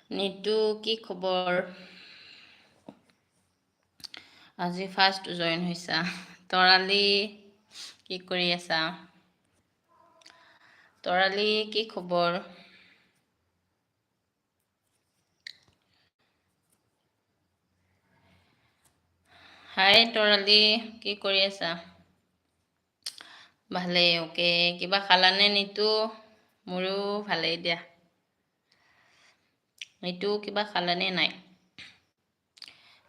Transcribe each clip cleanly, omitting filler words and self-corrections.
নিতু কি খবৰ? আজি ফাৰ্ষ্ট জইন হৈছা। তৰালি কি কৰি আছা? তৰালি কি খবৰ? হাই তৰালি কি কৰি আছা? ভালেই, ওকে। কিবা খালানে নিতু? মোৰো ভালেই দিয়া। নিতু কিবা খালানে নাই?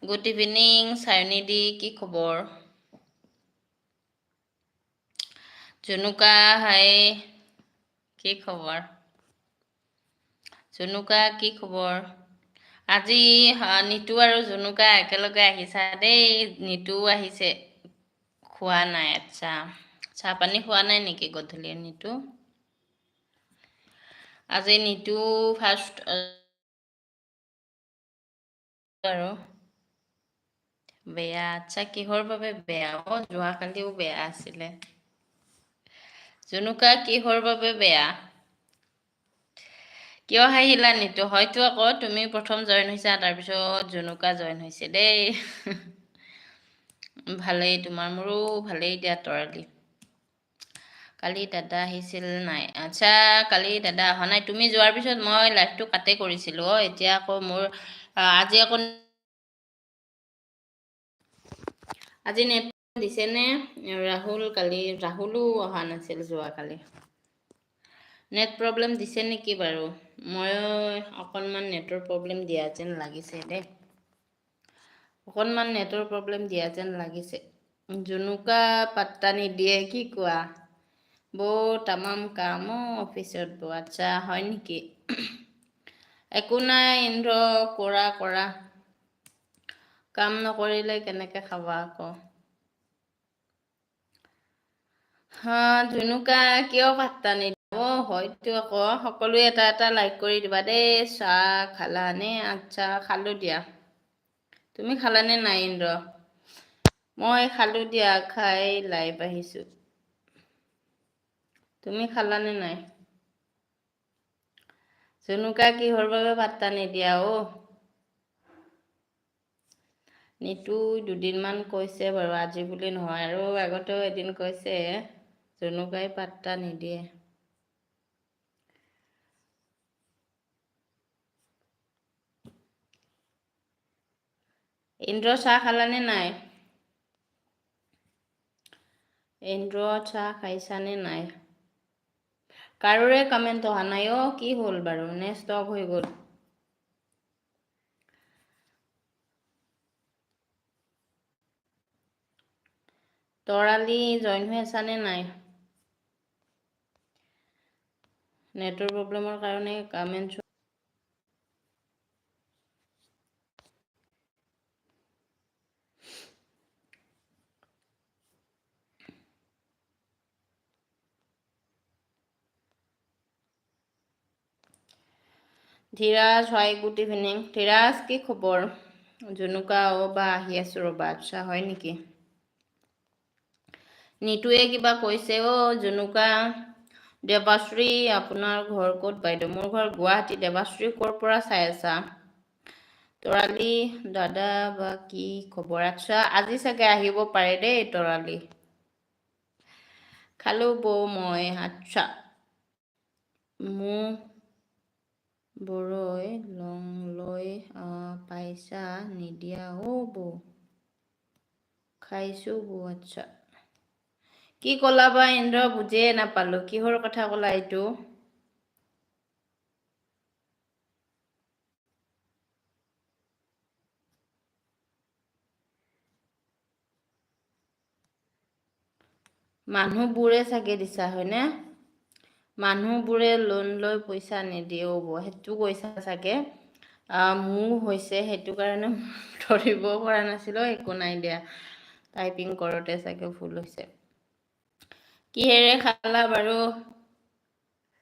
গুড ইভিনিং চায়নিদি কি খবৰ? জুনুকা হাই কি খবৰ? জুনুকা কি খবৰ? আজি নিতু আৰু জুনুকা একেলগে আহিছা দেই। নিতুও আহিছে, খোৱা নাই। আচ্ছা, চাহ পানী খোৱা নাই নেকি গধূলি নিতু? আজি নিতু ফাৰ্ষ্ট আৰু বেয়া। আচ্ছা, কিহৰ বাবে বেয়া? যোৱাকালিও বেয়া আছিলে। জুনুকা কিহৰ বাবে বেয়া? কিয় হাঁহিলা নিতু? হয়তো আকৌ তুমি প্ৰথম জইন হৈছা, তাৰপিছত জুনুকা জইন হৈছে দেই। ভালেই তোমাৰ? মোৰো ভালেই দিয়া তৰালি। কালি দাদা আহিছিল নাই? আচ্ছা, কালি দাদা অহা নাই। তুমি যোৱাৰ পিছত মই লাইভটো কাটে কৰিছিলোঁ। এতিয়া আকৌ মোৰ আজি আকৌ নেট দিছেনে? ৰাহুলো অহা নাছিল যোৱাকালি। নেট প্ৰব্লেম দিছে নেকি বাৰু? মই অকণমান নেটৰ প্ৰব্লেম দিয়া যেন লাগিছে দেই। অকণমান নেটৰ প্ৰব্লেম দিয়া যেন লাগিছে। জুনুকা পাত্তা নিদিয়ে, কি কোৱা? বৌ তামাম কাম অফিচত বৌ। আচ্ছা, হয় নেকি? একো নাই ইন্দ্ৰ, কৰা। কাম নকৰিলে কেনেকে খাবা আকৌ? জুনুকা কিয় পাত্তা নিদিব? হয়তো আকৌ সকলোৱে এটা লাইক কৰি দিবা দেই। চাহ খালানে? আচ্ছা, খালো দিয়া। তুমি খালানে নাই ইন্দ্ৰ? মই খালো দিয়া, খাই লাইভ আহিছো। তুমি খালানে নাই? জুনুকা কিহৰ বাবে পাত্তা নিদিয়া নিতু দুদিনমান কৈছে বাৰু, আজি বুলি নহয়, আৰু আগতেও এদিন কৈছে। জুনুকাই পাত্তা নিদিয়ে। ইন্দ্ৰ চাহ খালানে নাই? ইন্দ্ৰ চাহ খাইছানে নাই? কাৰোৰে কমেণ্ট অহা নাই কি হ'ল বাৰু? নে ষ্টপ হৈ গ'ল? তৰালি জইন হৈ আছানে নাই? নেটৰ প্ৰব্লেমৰ কাৰণে কমেণ্ট ধীৰাজ হয়, গুড ইভিনিং। ধীৰাজ কি খবৰ? জুনুকা বা আহি আছো ৰ'বা। আচ্ছা, হয় নেকি? নিতুৱে কিবা কৈছে জুনুকা। দেৱাশ্ৰী আপোনাৰ ঘৰ ক'ত বাইদেউ? মোৰ ঘৰ গুৱাহাটী। দেৱাশ্ৰী ক'ৰ পৰা চাই আছা? তৰালি দাদা বা কি খবৰ? আচ্ছা, আজি চাগে আহিব পাৰে দেই তৰালি। খালো বৌ মই। আচ্ছা, বৰৈ লং লৈ পাইছা নিদিয়া বৌ। খাইছো বৌ। আচ্ছা, কি ক'লা বা ইন্দ্ৰ? বুজিয়ে নাপালো, কিহৰ কথা ক'লা এইটো? মানুহবোৰে চাগে দিছা, হয়নে? মানুহবোৰে লোন লৈ পইচা নিদিয়ে বৌ, সেইটো কৈছা চাগে। মোৰ হৈছে, সেইটো কাৰণে ধৰিব পৰা নাছিলো। একো নাই দিয়া, টাইপিং কৰোঁতে চাগে ভুল হৈছে। কিহেৰে খালা বাৰু